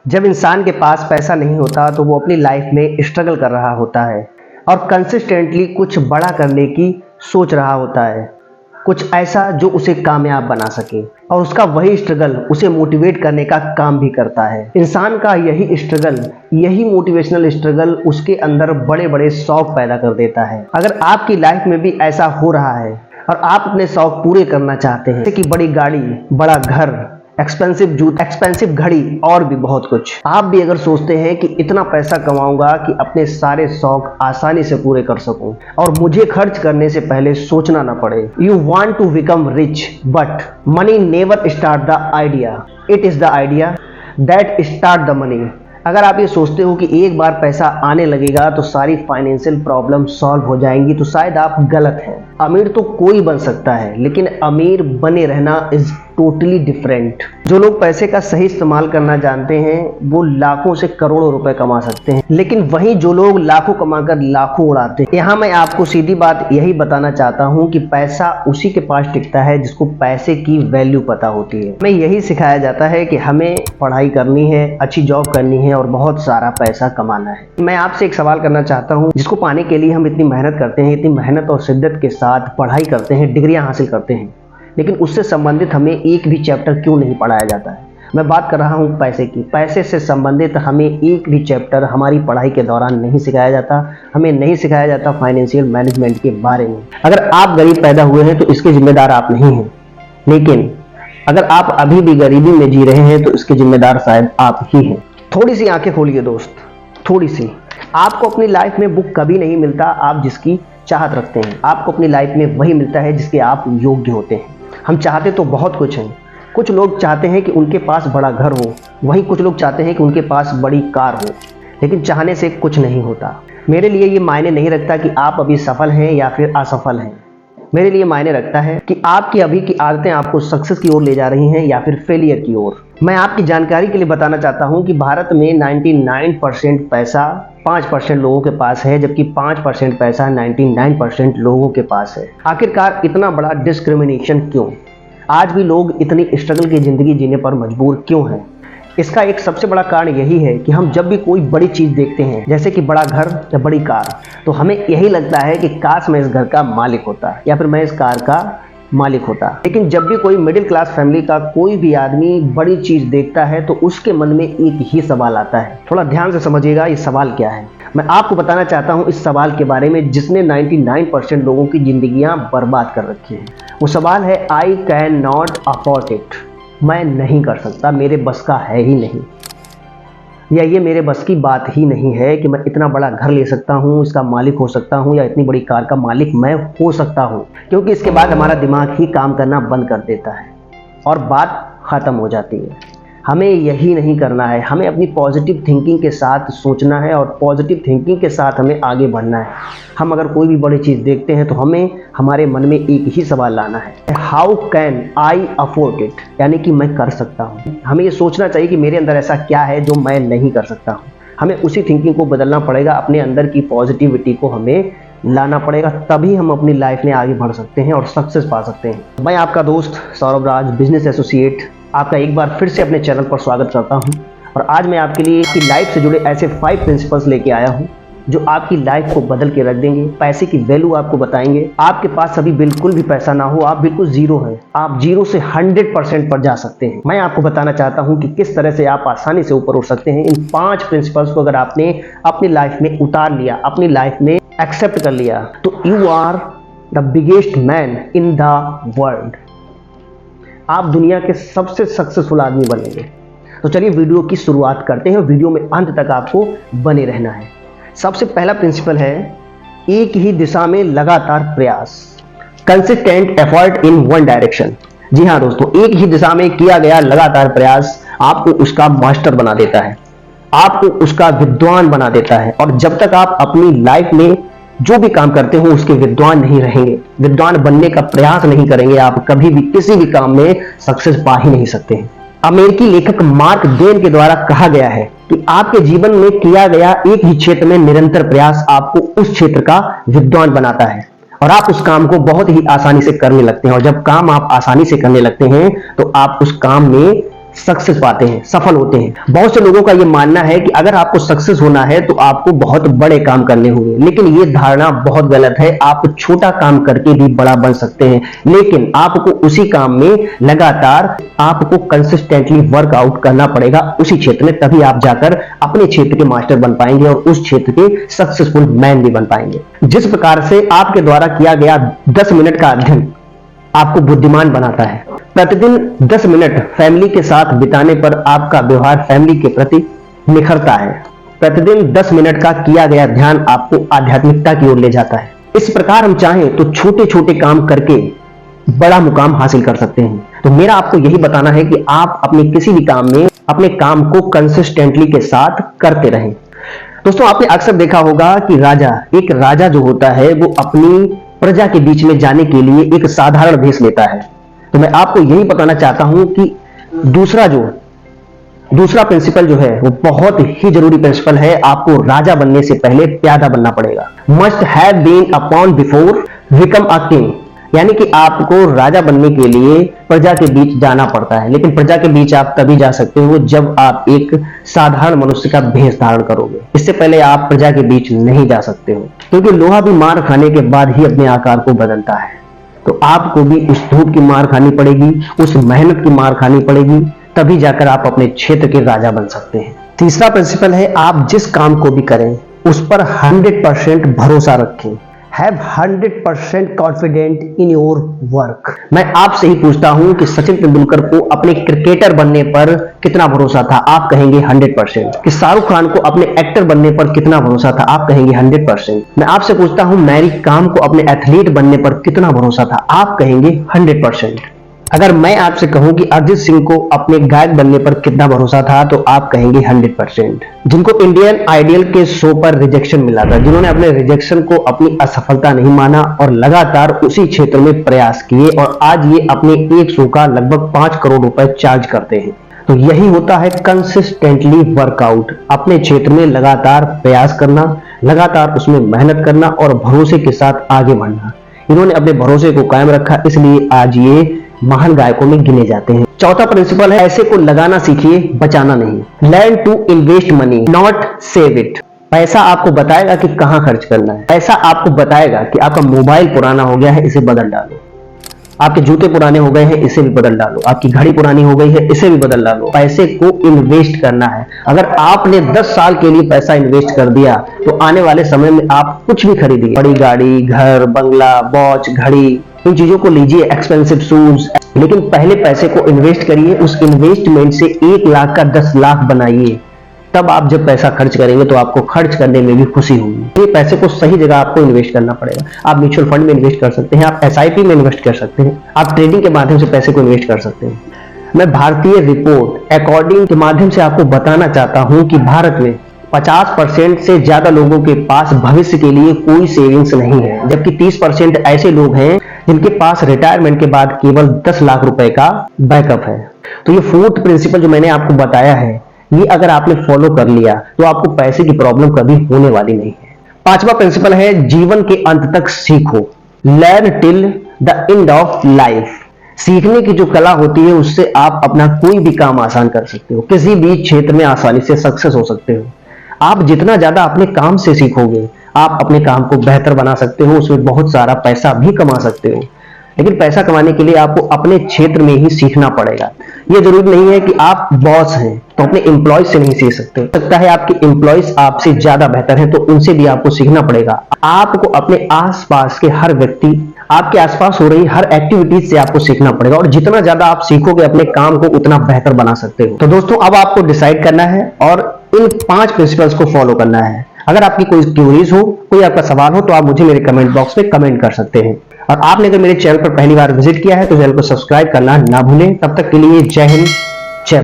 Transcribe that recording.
जब इंसान के पास पैसा नहीं होता तो वो अपनी लाइफ में स्ट्रगल कर रहा होता है और कंसिस्टेंटली कुछ बड़ा करने की सोच रहा होता है, कुछ ऐसा जो उसे कामयाब बना सके। और उसका वही स्ट्रगल उसे मोटिवेट करने का काम भी करता है। इंसान का यही स्ट्रगल, यही मोटिवेशनल स्ट्रगल उसके अंदर बड़े बड़े शौक पैदा कर देता है। अगर आपकी लाइफ में भी ऐसा हो रहा है और आप अपने शौक पूरे करना चाहते हैं, जैसे कि बड़ी गाड़ी, बड़ा घर, एक्सपेंसिव जूता, एक्सपेंसिव घड़ी और भी बहुत कुछ, आप भी अगर सोचते हैं कि इतना पैसा कमाऊंगा कि अपने सारे शौक आसानी से पूरे कर सकूं और मुझे खर्च करने से पहले सोचना ना पड़े। You want to become rich but money never start the idea, it is the idea that start the money. अगर आप ये सोचते हो कि एक बार पैसा आने लगेगा तो सारी फाइनेंशियल प्रॉब्लम सॉल्व हो जाएंगी, तो शायद आप गलत हैं। अमीर तो कोई बन सकता है, लेकिन अमीर बने रहना इज टोटली डिफरेंट। जो लोग पैसे का सही इस्तेमाल करना जानते हैं वो लाखों से करोड़ों रुपए कमा सकते हैं, लेकिन वहीं जो लोग लाखों कमाकर लाखों उड़ाते हैं। यहाँ मैं आपको सीधी बात यही बताना चाहता हूँ कि पैसा उसी के पास टिकता है जिसको पैसे की वैल्यू पता होती है। हमें यही सिखाया जाता है कि हमें पढ़ाई करनी है, अच्छी जॉब करनी है और बहुत सारा पैसा कमाना है। मैं आपसे एक सवाल करना चाहता हूँ, जिसको पाने के लिए हम इतनी मेहनत करते हैं, इतनी मेहनत और शिद्दत के साथ पढ़ाई करते हैं, डिग्रियां हासिल करते हैं, लेकिन उससे संबंधित हमें एक भी चैप्टर क्यों नहीं पढ़ाया जाता है? मैं बात कर रहा हूं पैसे की। पैसे से संबंधित हमें एक भी चैप्टर हमारी पढ़ाई के दौरान नहीं सिखाया जाता। हमें नहीं सिखाया जाता फाइनेंशियल मैनेजमेंट के बारे में। अगर आप गरीब पैदा हुए हैं तो इसके जिम्मेदार आप नहीं हैं, लेकिन अगर आप अभी भी गरीबी में जी रहे हैं तो इसके जिम्मेदार शायद आप ही हैं। थोड़ी सी आंखें खोलिए दोस्त, थोड़ी सी। आपको अपनी लाइफ में वो कभी नहीं मिलता आप जिसकी चाहत रखते हैं। आपको अपनी लाइफ में वही मिलता है जिसके आप योग्य होते हैं। हम चाहते तो बहुत कुछ हैं। कुछ लोग चाहते हैं कि उनके पास बड़ा घर हो, वहीं कुछ लोग चाहते हैं कि उनके पास बड़ी कार हो, लेकिन चाहने से कुछ नहीं होता। मेरे लिए ये मायने नहीं रखता कि आप अभी सफल हैं या फिर असफल हैं। मेरे लिए मायने रखता है कि आपकी अभी की आदतें आपको सक्सेस की ओर ले जा रही हैं या फिर फेलियर की ओर। मैं आपकी जानकारी के लिए बताना चाहता हूं कि भारत में 99% पैसा 5% लोगों के पास है, जबकि 5% पैसा 99% लोगों के पास है। आखिरकार इतना बड़ा डिस्क्रिमिनेशन क्यों? आज भी लोग इतनी स्ट्रगल की जिंदगी जीने पर मजबूर क्यों हैं? इसका एक सबसे बड़ा कारण यही है कि हम जब भी कोई बड़ी चीज देखते हैं, जैसे कि बड़ा घर या बड़ी कार, तो हमें यही लगता है कि काश मैं इस घर का मालिक होता या फिर मैं इस कार का मालिक होता। लेकिन जब भी कोई मिडिल क्लास फैमिली का कोई भी आदमी बड़ी चीज देखता है तो उसके मन में एक ही सवाल आता है। थोड़ा ध्यान से समझिएगा ये सवाल क्या है। मैं आपको बताना चाहता हूं इस सवाल के बारे में जिसने 99% लोगों की जिंदगियां बर्बाद कर रखी है। वो सवाल है I can not afford it. मैं नहीं कर सकता, मेरे बस का है ही नहीं, या ये मेरे बस की बात ही नहीं है कि मैं इतना बड़ा घर ले सकता हूँ, इसका मालिक हो सकता हूँ, या इतनी बड़ी कार का मालिक मैं हो सकता हूँ। क्योंकि इसके बाद हमारा दिमाग ही काम करना बंद कर देता है और बात खत्म हो जाती है। हमें यही नहीं करना है। हमें अपनी पॉजिटिव थिंकिंग के साथ सोचना है और पॉजिटिव थिंकिंग के साथ हमें आगे बढ़ना है। हम अगर कोई भी बड़ी चीज़ देखते हैं तो हमें हमारे मन में एक ही सवाल लाना है, how can I afford it, यानी कि मैं कर सकता हूँ। हमें ये सोचना चाहिए कि मेरे अंदर ऐसा क्या है जो मैं नहीं कर सकता हूँ। हमें उसी थिंकिंग को बदलना पड़ेगा, अपने अंदर की पॉजिटिविटी को हमें लाना पड़ेगा, तभी हम अपनी लाइफ में आगे बढ़ सकते हैं और सक्सेस पा सकते हैं। मैं आपका दोस्त सौरभ राज, बिजनेस एसोसिएट, आपका एक बार फिर से अपने चैनल पर स्वागत करता हूं। और आज मैं आपके लिए आपकी लाइफ से जुड़े ऐसे 5 प्रिंसिपल्स लेके आया हूं जो आपकी लाइफ को बदल के रख देंगे। पैसे की वैल्यू आपको बताएंगे। आपके पास अभी बिल्कुल भी पैसा ना हो, आप बिल्कुल जीरो हैं, आप जीरो से 100% पर जा सकते हैं। मैं आपको बताना चाहता हूं कि किस तरह से आप आसानी से ऊपर उठ सकते हैं। इन 5 प्रिंसिपल्स को अगर आपने अपनी लाइफ में उतार लिया, अपनी लाइफ में एक्सेप्ट कर लिया, तो you are the biggest man in the world. आप दुनिया के सबसे सक्सेसफुल आदमी बनेंगे। तो चलिए वीडियो की शुरुआत करते हैं। वीडियो में अंत तक आपको बने रहना है। सबसे पहला प्रिंसिपल है एक ही दिशा में लगातार प्रयास, consistent effort in one direction. जी हाँ दोस्तों, एक ही दिशा में किया गया लगातार प्रयास आपको उसका मास्टर बना देता है, आपको उसका विद्वान बना देता है। और जब तक आप अपनी लाइफ में जो भी काम करते हो उसके विद्वान नहीं रहेंगे, विद्वान बनने का प्रयास नहीं करेंगे, आप कभी भी किसी भी काम में सक्सेस पा ही नहीं सकते हैं। अमेरिकी लेखक मार्क ट्वेन के द्वारा कहा गया है कि आपके जीवन में किया गया एक ही क्षेत्र में निरंतर प्रयास आपको उस क्षेत्र का विद्वान बनाता है और आप उस काम को बहुत ही आसानी से करने लगते हैं। और जब काम आप आसानी से करने लगते हैं तो आप उस काम में सक्सेस पाते हैं, सफल होते हैं। बहुत से लोगों का यह मानना है कि अगर आपको सक्सेस होना है तो आपको बहुत बड़े काम करने होंगे, लेकिन यह धारणा बहुत गलत है। आप छोटा काम करके भी बड़ा बन सकते हैं, लेकिन आपको उसी काम में लगातार आपको कंसिस्टेंटली वर्कआउट करना पड़ेगा उसी क्षेत्र में, तभी आप जाकर अपने क्षेत्र के मास्टर बन पाएंगे और उस क्षेत्र के सक्सेसफुल मैन भी बन पाएंगे। जिस प्रकार से आपके द्वारा किया गया 10 मिनट का अध्ययन आपको बुद्धिमान बनाता है, प्रतिदिन 10 मिनट फैमिली के साथ बिताने पर आपका व्यवहार फैमिली के प्रति निखरता है। प्रतिदिन 10 मिनट का किया गया ध्यान आपको आध्यात्मिकता की ओर ले जाता है। इस प्रकार हम चाहें तो छोटे छोटे काम करके बड़ा मुकाम हासिल कर सकते हैं। तो मेरा आपको यही बताना है कि आप अपने किसी भी काम में अपने काम को कंसिस्टेंटली के साथ करते रहें। दोस्तों, आपने अक्सर देखा होगा कि एक राजा जो होता है वो अपनी प्रजा के बीच में जाने के लिए एक साधारण भेष लेता है। तो मैं आपको यही बताना चाहता हूं कि दूसरा प्रिंसिपल जो है वो बहुत ही जरूरी प्रिंसिपल है। आपको राजा बनने से पहले प्यादा बनना पड़ेगा। Must have been a pawn before become a king, यानी कि आपको राजा बनने के लिए प्रजा के बीच जाना पड़ता है, लेकिन प्रजा के बीच आप तभी जा सकते हो जब आप एक साधारण मनुष्य का भेष धारण करोगे। इससे पहले आप प्रजा के बीच नहीं जा सकते हो, क्योंकि लोहा भी मार खाने के बाद ही अपने आकार को बदलता है। तो आपको भी उस धूप की मार खानी पड़ेगी, उस मेहनत की मार खानी पड़ेगी, तभी जाकर आप अपने क्षेत्र के राजा बन सकते हैं। तीसरा प्रिंसिपल है, आप जिस काम को भी करें उस पर 100% भरोसा रखें। Have 100% confident in your work. मैं आपसे ही पूछता हूं कि सचिन तेंदुलकर को अपने क्रिकेटर बनने पर कितना भरोसा था? आप कहेंगे 100%। कि शाहरुख खान को अपने एक्टर बनने पर कितना भरोसा था? आप कहेंगे 100%। मैं आपसे पूछता हूं मैरी कॉम को अपने एथलीट बनने पर कितना भरोसा था? आप कहेंगे 100%। अगर मैं आपसे कहूं कि अरिजीत सिंह को अपने गायक बनने पर कितना भरोसा था, तो आप कहेंगे 100%। जिनको इंडियन आइडियल के शो पर रिजेक्शन मिला था, जिन्होंने अपने रिजेक्शन को अपनी असफलता नहीं माना और लगातार उसी क्षेत्र में प्रयास किए, और आज ये अपने एक शो का लगभग 5 करोड़ रुपए चार्ज करते हैं। तो यही होता है कंसिस्टेंटली वर्कआउट। अपने क्षेत्र में लगातार प्रयास करना, लगातार उसमें मेहनत करना और भरोसे के साथ आगे बढ़ना। इन्होंने अपने भरोसे को कायम रखा, इसलिए आज ये महान गायकों में गिने जाते हैं। चौथा प्रिंसिपल है, पैसे को लगाना सीखिए, बचाना नहीं। Learn to invest money, not save it. पैसा आपको बताएगा कि कहां खर्च करना है। पैसा आपको बताएगा कि आपका मोबाइल पुराना हो गया है, इसे बदल डालो। आपके जूते पुराने हो गए हैं, इसे भी बदल डालो। आपकी घड़ी पुरानी हो गई है, इसे भी बदल डालो। पैसे को इन्वेस्ट करना है। अगर आपने 10 साल के लिए पैसा इन्वेस्ट कर दिया तो आने वाले समय में आप कुछ भी खरीदिए, बड़ी गाड़ी, घर, बंगला, वॉच, घड़ी, इन चीजों को लीजिए, एक्सपेंसिव शूज, लेकिन पहले पैसे को इन्वेस्ट करिए। उस इन्वेस्टमेंट से 1 लाख का 10 लाख बनाइए। तब आप जब पैसा खर्च करेंगे तो आपको खर्च करने में भी खुशी होगी। ये पैसे को सही जगह आपको इन्वेस्ट करना पड़ेगा। आप म्यूचुअल फंड में इन्वेस्ट कर सकते हैं, आप SIP में इन्वेस्ट कर सकते हैं, आप ट्रेडिंग के माध्यम से पैसे को इन्वेस्ट कर सकते हैं। मैं भारतीय रिपोर्ट अकॉर्डिंग के माध्यम से आपको बताना चाहता हूं कि भारत में 50% से ज्यादा लोगों के पास भविष्य के लिए कोई सेविंग्स नहीं है, जबकि 30% ऐसे लोग हैं जिनके पास रिटायरमेंट के बाद केवल 10 लाख रुपए का बैकअप है। तो ये 4th प्रिंसिपल जो मैंने आपको बताया है, ये अगर आपने फॉलो कर लिया तो आपको पैसे की प्रॉब्लम कभी होने वाली नहीं है। 5वां प्रिंसिपल है, जीवन के अंत तक सीखो। Learn till the end of life. सीखने की जो कला होती है उससे आप अपना कोई भी काम आसान कर सकते हो, किसी भी क्षेत्र में आसानी से सक्सेस हो सकते हो। आप जितना ज्यादा अपने काम से सीखोगे, आप अपने काम को बेहतर बना सकते हो, उसमें बहुत सारा पैसा भी कमा सकते हो। लेकिन पैसा कमाने के लिए आपको अपने क्षेत्र में ही सीखना पड़ेगा। यह जरूरी नहीं है कि आप बॉस हैं तो अपने एम्प्लॉयज से नहीं सीख सकते। हो सकता है आपके एम्प्लॉयज आपसे ज्यादा बेहतर हैं, तो उनसे भी आपको सीखना पड़ेगा। आपको अपने आसपास के हर व्यक्ति, आपके आसपास हो रही हर एक्टिविटीज से आपको सीखना पड़ेगा, और जितना ज्यादा आप सीखोगे अपने काम को उतना बेहतर बना सकते हो। तो दोस्तों, अब आपको डिसाइड करना है और इन 5 प्रिंसिपल्स को फॉलो करना है। अगर आपकी कोई क्वेरीज हो, कोई आपका सवाल हो, तो आप मुझे मेरे कमेंट बॉक्स में कमेंट कर सकते हैं। और आपने अगर मेरे चैनल पर पहली बार विजिट किया है तो चैनल को सब्सक्राइब करना ना भूलें। तब तक के लिए जय हिंद,